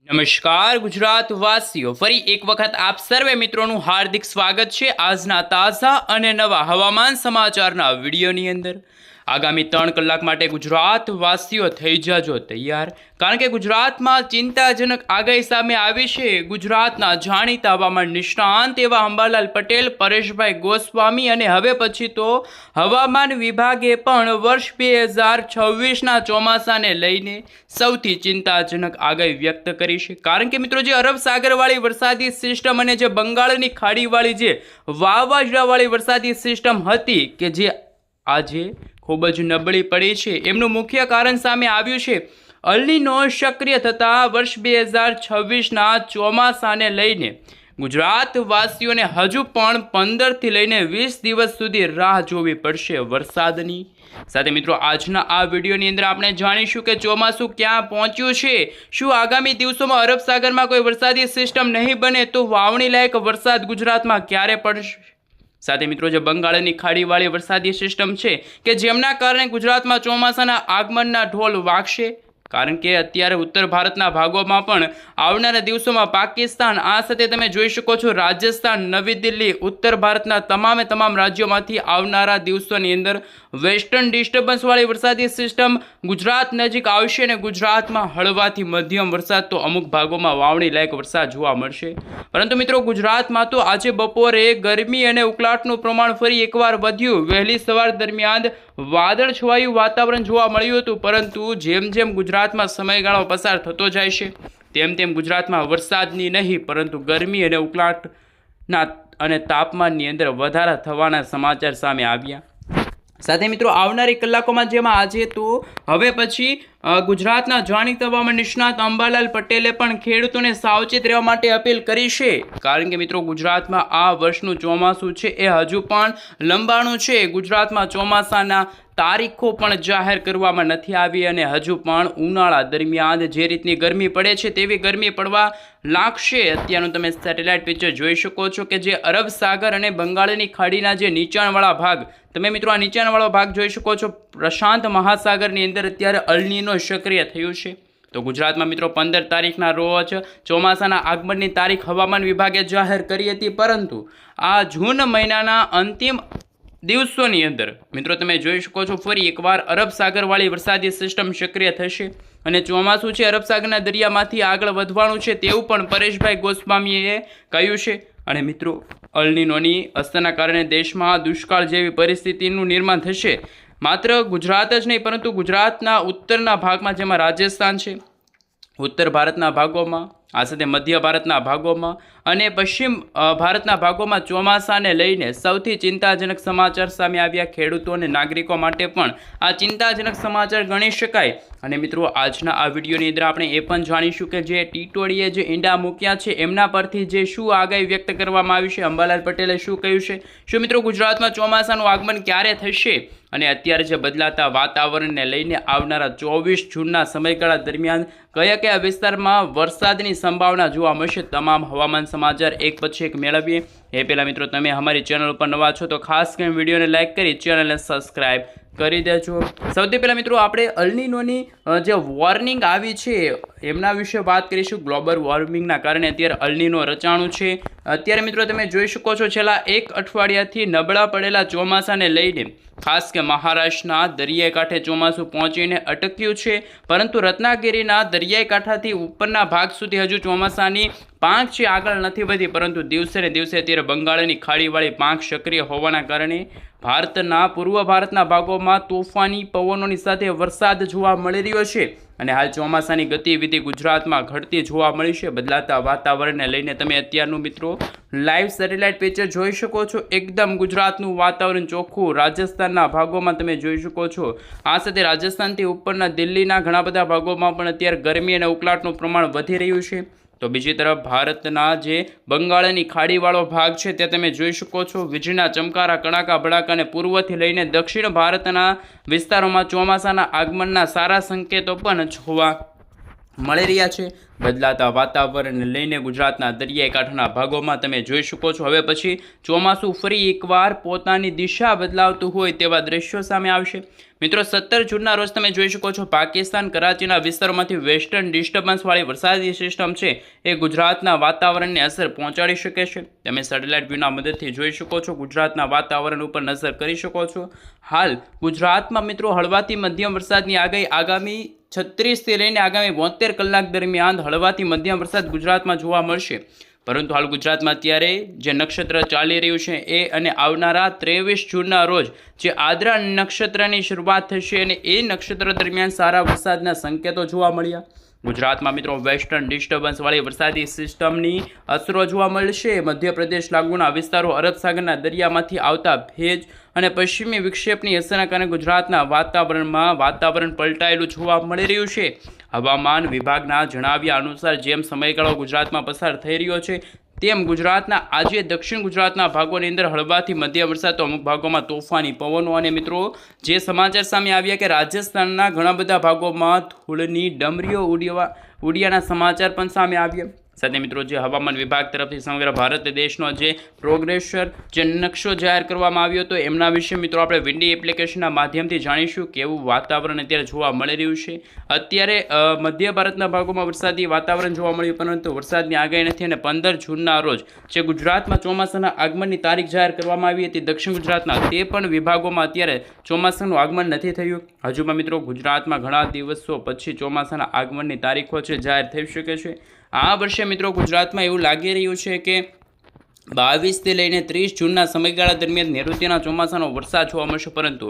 નમસ્કાર ગુજરાત વાસીઓ, ફરી એક વખત આપ સર્વે મિત્રોનું હાર્દિક સ્વાગત છે આજના તાજા અને નવા હવામાન સમાચારના વિડીયોની અંદર। આગામી 3 કલાક માટે ગુજરાત વાસીઓ થઈ જાજો તૈયાર, કારણ કે ગુજરાતમાં ચિંતાજનક આગાહી સામે આવી છે। ગુજરાતના જાણીતા હવામાન નિષ્ણાંત એવા અંબાલાલ પટેલ, પરેશભાઈ ગોસ્વામી અને હવે પછી તો હવામાન વિભાગે પણ વર્ષ 2026ના ચોમાસાને લઈને સૌથી ચિંતાજનક આગાહી વ્યક્ત કરી છે। કારણ કે મિત્રો, જે અરબ સાગરવાળી વરસાદી સિસ્ટમ અને જે બંગાળની ખાડીવાળી જે વાવાઝોડાવાળી વરસાદી સિસ્ટમ હતી કે જે આજે ખૂબ જ નબળી પડી છે, એમનું મુખ્ય કારણ સામે આવ્યું છે। અલ નીનો સક્રિય થતાં વર્ષ 2026ના ચોમાસાને લઈને ગુજરાતવાસીઓને હજુ પણ 15થી લઈને 20 દિવસ સુધી રાહ જોવી પડશે વરસાદની। સાથે મિત્રો, આજના આ વિડીયોની અંદર આપણે જાણીશું કે ચોમાસું ક્યાં પહોંચ્યું છે। શું આગામી દિવસોમાં અરબ સાગરમાં કોઈ વરસાદી સિસ્ટમ નહીં બને તો વાવણી લાયક વરસાદ ગુજરાતમાં ક્યારે પડશે? સાથે મિત્રો, જે બંગાળની ખાડીવાળી વરસાદી સિસ્ટમ છે કે જેમના કારણે ગુજરાતમાં ચોમાસાના આગમનના ઢોલ વાગશે, કારણ કે અત્યારે ઉત્તર ભારતના ભાગોમાં પણ આવનારા દિવસોમાં પાકિસ્તાન, આ સાથે તમે જોઈ શકો છો રાજસ્થાન, નવી દિલ્હી, ઉત્તર ભારતના તમામ રાજ્યોમાંથી આવનારા દિવસોની અંદર વેસ્ટર્ન ડિસ્ટર્બન્સવાળી વરસાદી સિસ્ટમ ગુજરાત નજીક આવશે અને ગુજરાતમાં હળવાથી મધ્યમ વરસાદ તો અમુક ભાગોમાં વાવણી લાયક વરસાદ જોવા મળશે। પરંતુ મિત્રો, ગુજરાતમાં તો આજે બપોરે ગરમી અને ઉકળાટનું પ્રમાણ ફરી એકવાર વધ્યું। વહેલી સવાર દરમિયાન વાદળ છવાયું વાતાવરણ જોવા મળ્યું હતું, પરંતુ જેમ જેમ ગુજરાતમાં સમયગાળો પસાર થતો જાય છે તેમ તેમ ગુજરાતમાં વરસાદની નહીં પરંતુ ગરમી અને ઉકળાટના અને તાપમાનની અંદર વધારા થવાના સમાચાર સામે આવ્યા। સાથે મિત્રો, આવનારી કલાકોમાં જેમાં આજે તો હવે પછી ગુજરાતના જાણીતા હવામાન નિષ્ણાત અંબાલાલ પટેલે પણ ખેડૂતોને સાવચેત રહેવા માટે અપીલ કરી છે। કારણ કે મિત્રો, ગુજરાતમાં આ વર્ષનું ચોમાસું છે એ હજુ પણ લંબાણું છે। ગુજરાતમાં ચોમાસાના તારીખો પણ જાહેર કરવામાં નથી આવી અને હજુ પણ ઉનાળા દરમિયાન જે રીતની ગરમી પડે છે તેવી ગરમી પડવા લાગશે। અત્યારનું તમે સેટેલાઇટ પિક્ચર જોઈ શકો છો કે જે અરબ સાગર અને બંગાળની ખાડીના જે નીચાણવાળા ભાગ, તમે મિત્રો આ નીચાણવાળો ભાગ જોઈ શકો છો, પ્રશાંત મહાસાગરની અંદર અત્યારે અલ નીનો સક્રિય થયું છે। તો ગુજરાતમાં મિત્રો 15 તારીખના રોજ ચોમાસાના આગમનની તારીખ હવામાન વિભાગે જાહેર કરી હતી, પરંતુ આ જૂન મહિનાના અંતિમ દિવસોની અંદર મિત્રો તમે જોઈ શકો છો ફરી એકવાર અરબ સાગરવાળી વરસાદી સિસ્ટમ સક્રિય થશે અને ચોમાસું છે અરબ સાગરના દરિયામાંથી આગળ વધવાનું છે તેવું પણ પરેશભાઈ ગોસ્વામીએ કહ્યું છે। અને મિત્રો, અલ નીનોની અસરના કારણે દેશમાં દુષ્કાળ જેવી પરિસ્થિતિનું નિર્માણ થશે। માત્ર ગુજરાત જ નહીં પરંતુ ગુજરાતના ઉત્તરના ભાગમાં, જેમાં રાજસ્થાન છે, ઉત્તર ભારતના ભાગોમાં, આ સાથે મધ્ય ભારતના ભાગોમાં અને પશ્ચિમ ભારતના ભાગોમાં ચોમાસાને લઈને સૌથી ચિંતાજનક સમાચાર સામે આવ્યા। ખેડૂતો અને નાગરિકો માટે પણ આ ચિંતાજનક સમાચાર ગણી શકાય। અને મિત્રો, આજના આ વિડીયોની અંદર આપણે એ પણ જાણીશું કે જે ટીટોડીએ જે ઈંડા મૂક્યા છે એમના પરથી જે શું આગાહી વ્યક્ત કરવામાં આવી છે, અંબાલાલ પટેલે શું કહ્યું છે, શું મિત્રો ગુજરાતમાં ચોમાસાનું આગમન ક્યારે થશે અને અત્યારે જે બદલાતા વાતાવરણને લઈને આવનારા 24 જૂનના સમયગાળા દરમિયાન કયા કયા વિસ્તારમાં વરસાદની સંભાવના જોવા મળશે, તમામ હવામાન સમાચાર એક પછી એક મેળવીએ। એ પહેલાં મિત્રો, તમે અમારી ચેનલ ઉપર નવા છો તો ખાસ કરીને વિડીયોને લાઇક કરી ચેનલને સબસ્ક્રાઈબ કરી દેજો। સૌથી પહેલાં મિત્રો, આપણે અલ નીનોની જે વોર્નિંગ આવી છે એમના વિશે વાત કરીશું। ગ્લોબલ વોર્મિંગના કારણે અત્યારે અલ નીનો રચાણું છે। અત્યારે મિત્રો તમે જોઈ શકો છો છેલ્લા એક અઠવાડિયાથી નબળા પડેલા ચોમાસાને લઈને ખાસ કે મહારાષ્ટ્રના દરિયાઈ કાંઠે ચોમાસું પહોંચીને અટક્યું છે, પરંતુ રત્નાગિરીના દરિયાઈ કાંઠાથી ઉપરના ભાગ સુધી હજુ ચોમાસાની પાંખ છે આગળ નથી વધી, પરંતુ દિવસે ને દિવસે અત્યારે બંગાળની ખાડીવાળી પાંખ સક્રિય હોવાના કારણે ભારતના પૂર્વ ભારતના ભાગોમાં તોફાની પવનોની સાથે વરસાદ જોવા મળી રહ્યો છે અને હાલ ચોમાસાની ગતિવિધિ ગુજરાતમાં ઘટતી જોવા મળી છે। બદલાતા વાતાવરણને લઈને તમે અત્યારનું મિત્રો લાઈવ સેટેલાઇટ પિક્ચર જોઈ શકો છો, એકદમ ગુજરાતનું વાતાવરણ ચોખ્ખું રાજસ્થાનના ભાગોમાં તમે જોઈ શકો છો। આ સાથે રાજસ્થાનથી ઉપરના દિલ્હીના ઘણા બધા ભાગોમાં પણ અત્યારે ગરમી અને ઉકળાટનું પ્રમાણ વધી રહ્યું છે। તો બીજી તરફ ભારતના જે બંગાળની ખાડીવાળો ભાગ છે તે તમે જોઈ શકો છો, વીજળીના ચમકારા, કડાકા ભડાકા અને પૂર્વથી લઈને દક્ષિણ ભારતના વિસ્તારોમાં ચોમાસાના આગમનના સારા સંકેતો પણ જોવા મળી રહ્યા છે। બદલાતા વાતાવરણને લઈને ગુજરાતના દરિયાઈ કાંઠાના ભાગોમાં તમે જોઈ શકો છો હવે પછી ચોમાસું ફરી એકવાર પોતાની દિશા બદલાવતું હોય તેવા દ્રશ્યો સામે આવશે। મિત્રો 17 જૂનના રોજ તમે જોઈ શકો છો પાકિસ્તાન કરાચીના વિસ્તારોમાંથી વેસ્ટર્ન ડિસ્ટર્બન્સવાળી વરસાદી સિસ્ટમ છે એ ગુજરાતના વાતાવરણને અસર પહોંચાડી શકે છે। તમે સેટેલાઇટ વ્યૂના મદદથી જોઈ શકો છો, ગુજરાતના વાતાવરણ ઉપર નજર કરી શકો છો। હાલ ગુજરાતમાં મિત્રો હળવાથી મધ્યમ વરસાદની આગાહી આગામી 36 થી લઈને આગામી 72 કલાક દરમિયાન હળવાથી મધ્યમ વરસાદ ગુજરાતમાં જોવા મળશે। પરંતુ હાલ ગુજરાતમાં અત્યારે જે નક્ષત્ર ચાલી રહ્યું છે એ અને આવનારા 23 જૂનના રોજ જે આદ્રા નક્ષત્રની શરૂઆત થશે અને એ નક્ષત્ર દરમિયાન સારા વરસાદના સંકેતો જોવા મળ્યા। ગુજરાતમાં મિત્રો વેસ્ટર્ન ડિસ્ટર્બન્સવાળી વરસાદી સિસ્ટમની અસરો જોવા મળશે। મધ્યપ્રદેશ લાગુના વિસ્તારો, અરબ સાગરના દરિયામાંથી આવતા ભેજ અને પશ્ચિમી વિક્ષેપની અસરના કારણે ગુજરાતના વાતાવરણ પલટાયેલું જોવા મળી રહ્યું છે। હવામાન વિભાગના જણાવ્યા અનુસાર જેમ સમયગાળો ગુજરાતમાં પસાર થઈ રહ્યો છે તેમ ગુજરાતના આજે દક્ષિણ ગુજરાતના ભાગોની અંદર હળવાથી મધ્યમ વરસાદ તો અમુક ભાગોમાં તોફાની પવનો અને મિત્રો જે સમાચાર સામે આવ્યા કે રાજસ્થાનના ઘણા બધા ભાગોમાં ધૂળની ડમરીઓ ઉડ્યાના સમાચાર પણ સામે આવ્યા। સાથે મિત્રો જે હવામાન વિભાગ તરફથી સમગ્ર ભારત દેશનો જે પ્રોગ્રેસર જે નકશો જાહેર કરવામાં આવ્યો હતો એમના વિશે મિત્રો આપણે વિન્ડી એપ્લિકેશનના માધ્યમથી જાણીશું કેવું વાતાવરણ અત્યારે જોવા મળી રહ્યું છે। અત્યારે મધ્ય ભારતના ભાગોમાં વરસાદી વાતાવરણ જોવા મળ્યું પરંતુ વરસાદની આગાહી નથી અને 15 જૂનના રોજ જે ગુજરાતમાં ચોમાસાના આગમનની તારીખ જાહેર કરવામાં આવી હતી દક્ષિણ ગુજરાતના તે પણ વિભાગોમાં અત્યારે ચોમાસાનું આગમન નથી થયું। હજુમાં મિત્રો ગુજરાતમાં ઘણા દિવસો પછી ચોમાસાના આગમનની તારીખો છે જાહેર થઈ શકે છે। આ વર્ષે મિત્રો ગુજરાતમાં એવું લાગી રહ્યું છે કે 22 થી લઈને 30 જૂનના સમયગાળા દરમિયાન નૈઋત્યના ચોમાસાનો વરસાદ જોવા મળશે પરંતુ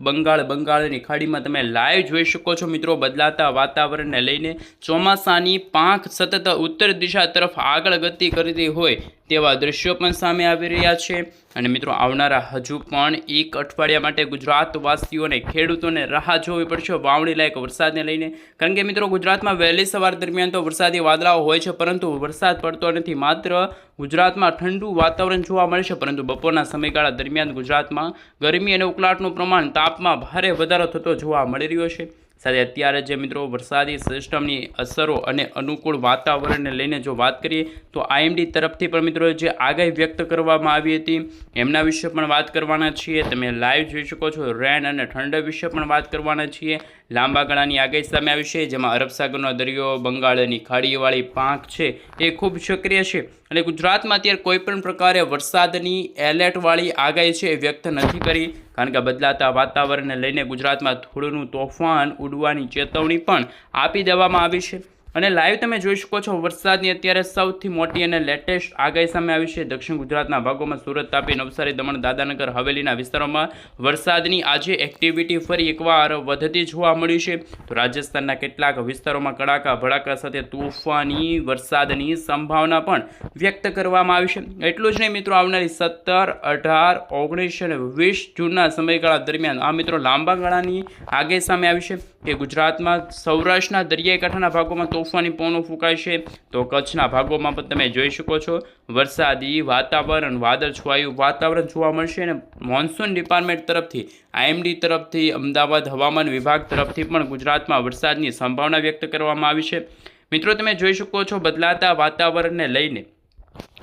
બંગાળની ખાડીમાં તમે લાઈવ જોઈ શકો છો મિત્રો બદલાતા વાતાવરણને લઈને ચોમાસાની પાંખ સતત ઉત્તર દિશા તરફ આગળ ગતિ કરતી હોય તેવા દ્રશ્યો પણ સામે આવી રહ્યા છે। અને મિત્રો આવનારા હજુ પણ એક અઠવાડિયા માટે ગુજરાતવાસીઓને ખેડૂતોને રાહ જોવી પડશે વાવણી લાયક વરસાદને લઈને કારણ કે મિત્રો ગુજરાતમાં વહેલી સવાર દરમિયાન તો વરસાદી વાદળાઓ હોય છે પરંતુ વરસાદ પડતો નથી। માત્ર ગુજરાતમાં ઠંડુ વાતાવરણ જોવા મળશે પરંતુ બપોરના સમયગાળા દરમિયાન ગુજરાતમાં ગરમી અને ઉકળાટનું પ્રમાણ તાપમાં ભારે વધારો થતો જોવા મળી રહ્યો છે। સાથે અત્યારે જે મિત્રો વરસાદી સિસ્ટમની અસરો અને અનુકૂળ વાતાવરણને લઈને જો વાત કરીએ તો આઈએમડી તરફથી પણ મિત્રો જે આગાહી વ્યક્ત કરવામાં આવી હતી એમના વિશે પણ વાત કરવાના છીએ। તમે લાઈવ જોઈ શકો છો રેન અને ઠંડ વિશે પણ વાત કરવાના છીએ। લાંબા ગાળાની આગાહી સામે આવી છે જેમાં અરબ સાગરનો દરિયો, બંગાળની ખાડીવાળી પાંખ છે એ ખૂબ સક્રિય છે અને ગુજરાતમાં અત્યારે કોઈપણ પ્રકારે વરસાદની એલર્ટવાળી આગાહી છે એ વ્યક્ત નથી કરી કારણ કે બદલાતા વાતાવરણને લઈને ગુજરાતમાં ધૂળનું તોફાન ઉડવાની ચેતવણી પણ આપી દેવામાં આવી છે। અને લાઈવ તમે જોઈ શકો છો વરસાદની અત્યારે સૌથી મોટી અને લેટેસ્ટ આગાહી સામે આવી છે દક્ષિણ ગુજરાતના ભાગોમાં સુરત, તાપી, નવસારી, દમણ, દાદરાનગર હવેલીના વિસ્તારોમાં વરસાદની આજે એક્ટિવિટી ફરી એકવાર વધતી જોવા મળી છે। તો રાજસ્થાનના કેટલાક વિસ્તારોમાં કડાકા ભડાકા સાથે તોફાની વરસાદની સંભાવના પણ વ્યક્ત કરવામાં આવી છે। એટલું જ નહીં મિત્રો આવનારી 17, 18, 19 અને 20 જૂનના સમયગાળા દરમિયાન આ મિત્રો લાંબા ગાળાની આગાહી સામે આવી છે કે ગુજરાતમાં સૌરાષ્ટ્રના દરિયાઈ કાંઠાના ભાગોમાં તોફાની પવનો ફૂંકાય છે તો કચ્છના ભાગોમાં પણ તમે જોઈ શકો છો વરસાદી વાતાવરણ વાદળછાયું વાતાવરણ જોવા મળશે અને મોન્સૂન ડિપાર્ટમેન્ટ તરફથી આઈએમડી તરફથી અમદાવાદ હવામાન વિભાગ તરફથી પણ ગુજરાતમાં વરસાદની સંભાવના વ્યક્ત કરવામાં આવી છે। મિત્રો તમે જોઈ શકો છો બદલાતા વાતાવરણને લઈને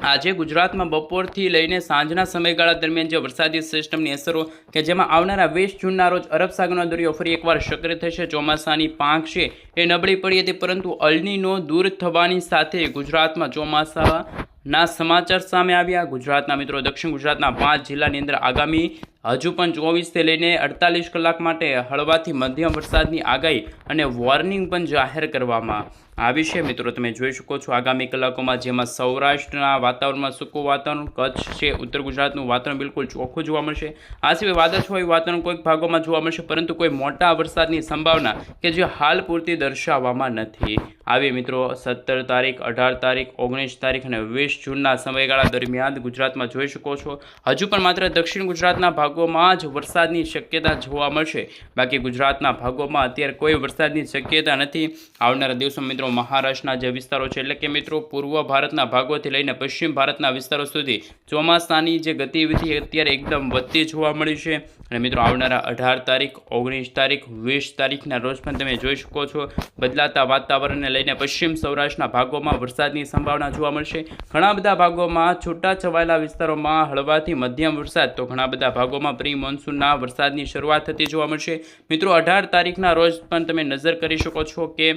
આજે ગુજરાતમાં બપોરથી લઈને સાંજના સમયગાળા દરમિયાન જે વરસાદી સિસ્ટમની અસરો કે જેમાં આવનારા 20 જૂનના રોજ અરબ સાગરનો દરિયો ફરી એકવાર સક્રિય થશે। ચોમાસાની પાંખ છે એ નબળી પડી હતી પરંતુ અલનીનો દૂર થવાની સાથે ગુજરાતમાં ચોમાસાના સમાચાર સામે આવ્યા। ગુજરાતના મિત્રો દક્ષિણ ગુજરાતના 5 જિલ્લાની અંદર આગામી હજુ પણ 24 થી લઈને 48 કલાક માટે હળવાથી મધ્યમ વરસાદની આગાહી અને વોર્નિંગ પણ જાહેર કરવામાં આવી છે। મિત્રો તમે જોઈ શકો છો આગામી કલાકોમાં જેમાં સૌરાષ્ટ્રના વાતાવરણમાં સૂકું વાતાવરણ, કચ્છ છે, ઉત્તર ગુજરાતનું વાતાવરણ બિલકુલ ચોખ્ખું જોવા મળશે। આ સિવાય વાદળછાયું વાતાવરણ કોઈક ભાગોમાં જોવા મળશે પરંતુ કોઈ મોટા વરસાદની સંભાવના કે જે હાલ પૂરતી દર્શાવવામાં નથી આવી। મિત્રો 17 તારીખ, 18 તારીખ, 19 તારીખ અને 20 જૂનના સમયગાળા દરમિયાન ગુજરાતમાં જોઈ શકો છો હજુ પણ માત્ર દક્ષિણ ગુજરાતના ભાગોમાં જ વરસાદની શક્યતા જોવા મળશે। બાકી ગુજરાતના ભાગોમાં અત્યારે કોઈ વરસાદની શક્યતા નથી। આવનારા દિવસોમાં મિત્રો મહારાષ્ટ્રના જે વિસ્તારો છે એટલે કે મિત્રો પૂર્વ ભારતના ભાગોથી લઈને પશ્ચિમ ભારતના વિસ્તારો સુધી ચોમાસાની જે ગતિવિધિ અત્યારે એકદમ વધતી જોવા મળી છે અને મિત્રો આવનારા 18 તારીખ, 19 તારીખ, 20 તારીખના રોજ પણ તમે જોઈ શકો છો બદલાતા વાતાવરણને લઈને પશ્ચિમ સૌરાષ્ટ્રના ભાગોમાં વરસાદની સંભાવના જોવા મળશે. ઘણા બધા ભાગોમાં છૂટાછવાયેલા વિસ્તારોમાં હળવાથી મધ્યમ વરસાદ, તો ઘણા બધા ભાગોમાં પ્રી મોન્સૂનના વરસાદની શરૂઆત થતી જોવા મળશે. મિત્રો 18 તારીખના રોજ પણ તમે નજર કરી શકો છો કે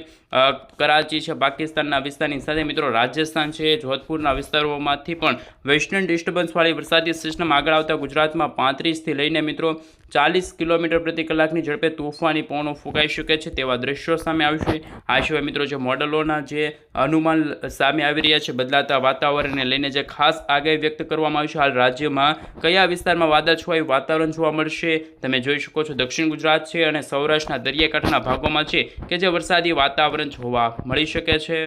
કરાચી છે, પાકિસ્તાનના વિસ્તારની સાથે મિત્રો રાજસ્થાન છે, જોધપુરના વિસ્તારોમાંથી પણ વેસ્ટર્ન ડિસ્ટર્બન્સવાળી વરસાદી સિસ્ટમ આગળ આવતા ગુજરાતમાં 35થી લઈને મિત્રો 40 કિલોમીટર પ્રતિ કલાકની ઝડપે તોફાની પવનો ફૂંકાઈ શકે છે તેવા દ્રશ્યો સામે આવશે. આ સિવાય મિત્રો જે મોડલોના જે અનુમાન સામે આવી રહ્યા છે બદલાતા વાતાવરણને લઈને જે ખાસ આગાહી વ્યક્ત કરવામાં આવી છે, હાલ રાજ્યમાં કયા વિસ્તારમાં વાદળછાયું વાતાવરણ જોવા મળશે તમે જોઈ શકો છો. દક્ષિણ ગુજરાત છે અને સૌરાષ્ટ્રના દરિયાકાંઠાના ભાગોમાં છે કે જે વરસાદી વાતાવરણ જોવા મળી શકે છે.